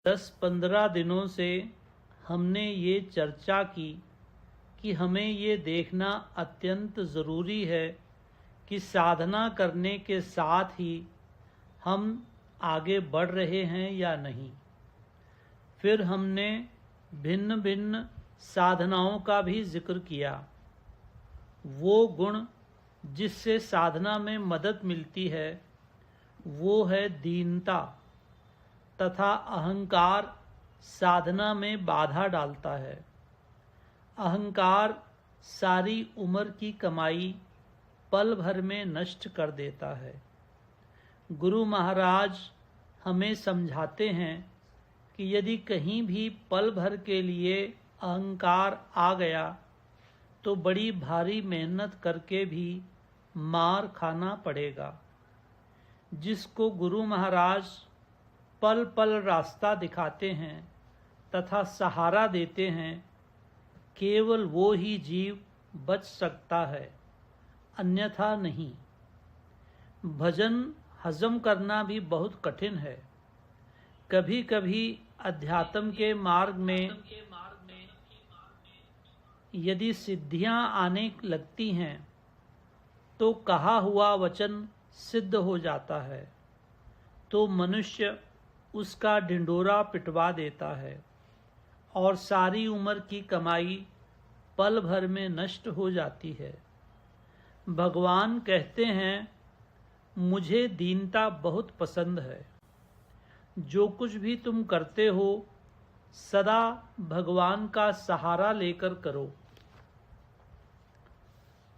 10-15 दिनों से हमने ये चर्चा की कि हमें ये देखना अत्यंत ज़रूरी है कि साधना करने के साथ ही हम आगे बढ़ रहे हैं या नहीं। फिर हमने भिन्न भिन्न साधनाओं का भी जिक्र किया। वो गुण जिससे साधना में मदद मिलती है वो है दीनता, तथा अहंकार साधना में बाधा डालता है। अहंकार सारी उम्र की कमाई पल भर में नष्ट कर देता है। गुरु महाराज हमें समझाते हैं कि यदि कहीं भी पल भर के लिए अहंकार आ गया तो बड़ी भारी मेहनत करके भी मार खाना पड़ेगा। जिसको गुरु महाराज पल पल रास्ता दिखाते हैं तथा सहारा देते हैं, केवल वो ही जीव बच सकता है, अन्यथा नहीं। भजन हजम करना भी बहुत कठिन है। कभी कभी अध्यात्म के मार्ग में यदि सिद्धियां आने लगती हैं तो कहा हुआ वचन सिद्ध हो जाता है, तो मनुष्य उसका ढिंढोरा पिटवा देता है और सारी उम्र की कमाई पल भर में नष्ट हो जाती है। भगवान कहते हैं, मुझे दीनता बहुत पसंद है। जो कुछ भी तुम करते हो सदा भगवान का सहारा लेकर करो।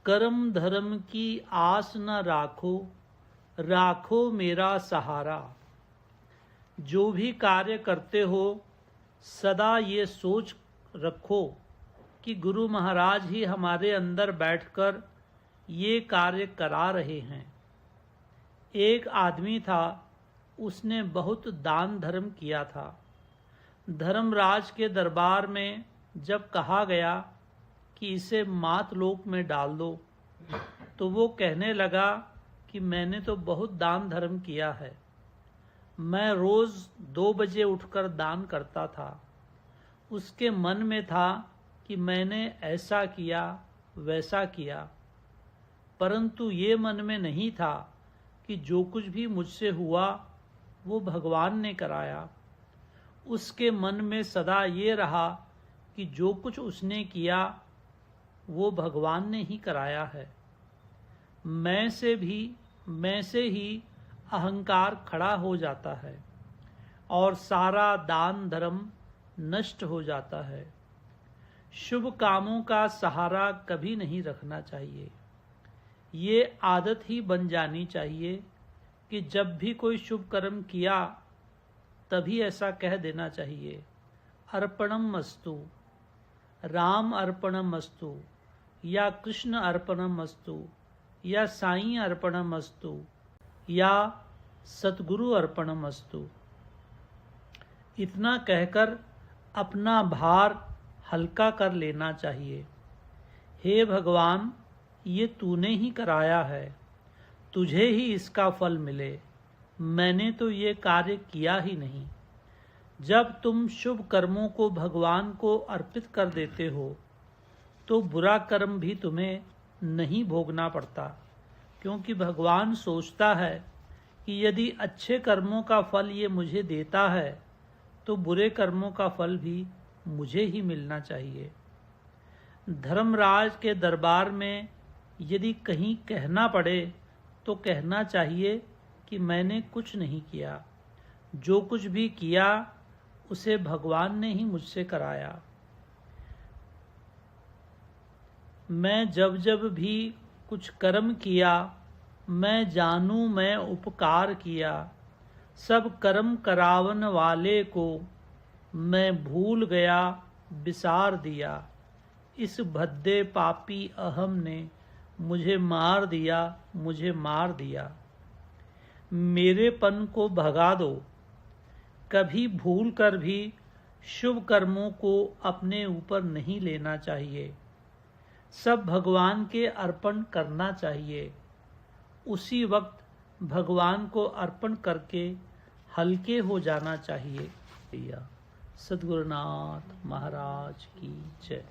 कर्म धर्म की आस न राखो, राखो मेरा सहारा। जो भी कार्य करते हो सदा ये सोच रखो कि गुरु महाराज ही हमारे अंदर बैठकर ये कार्य करा रहे हैं। एक आदमी था, उसने बहुत दान धर्म किया था। धर्मराज के दरबार में जब कहा गया कि इसे मातलोक में डाल दो, तो वो कहने लगा कि मैंने तो बहुत दान धर्म किया है। मैं रोज 2 बजे उठकर दान करता था। उसके मन में था कि मैंने ऐसा किया वैसा किया, परंतु ये मन में नहीं था कि जो कुछ भी मुझसे हुआ वो भगवान ने कराया। उसके मन में सदा ये रहा कि जो कुछ उसने किया वो भगवान ने ही कराया है। मैं से ही अहंकार खड़ा हो जाता है और सारा दान धर्म नष्ट हो जाता है। शुभ कामों का सहारा कभी नहीं रखना चाहिए। ये आदत ही बन जानी चाहिए कि जब भी कोई शुभ कर्म किया तभी ऐसा कह देना चाहिए, अर्पणम मस्तु, राम अर्पणम मस्तु, या कृष्ण अर्पणम मस्तु, या साईं अर्पणम मस्तु, या सतगुरु अर्पणम मस्तु। इतना कहकर अपना भार हल्का कर लेना चाहिए। हे भगवान, ये तूने ही कराया है, तुझे ही इसका फल मिले, मैंने तो ये कार्य किया ही नहीं। जब तुम शुभ कर्मों को भगवान को अर्पित कर देते हो तो बुरा कर्म भी तुम्हें नहीं भोगना पड़ता, क्योंकि भगवान सोचता है कि यदि अच्छे कर्मों का फल ये मुझे देता है तो बुरे कर्मों का फल भी मुझे ही मिलना चाहिए। धर्मराज के दरबार में यदि कहीं कहना पड़े तो कहना चाहिए कि मैंने कुछ नहीं किया, जो कुछ भी किया उसे भगवान ने ही मुझसे कराया। मैं जब जब भी कुछ कर्म किया मैं जानूं मैं उपकार किया, सब कर्म करावन वाले को मैं भूल गया बिसार दिया। इस भद्दे पापी अहम ने मुझे मार दिया, मुझे मार दिया। मेरेपन को भगा दो। कभी भूल कर भी शुभ कर्मों को अपने ऊपर नहीं लेना चाहिए। सब भगवान के अर्पण करना चाहिए। उसी वक्त भगवान को अर्पण करके हल्के हो जाना चाहिए। भैया सद्गुरुनाथ महाराज की जय।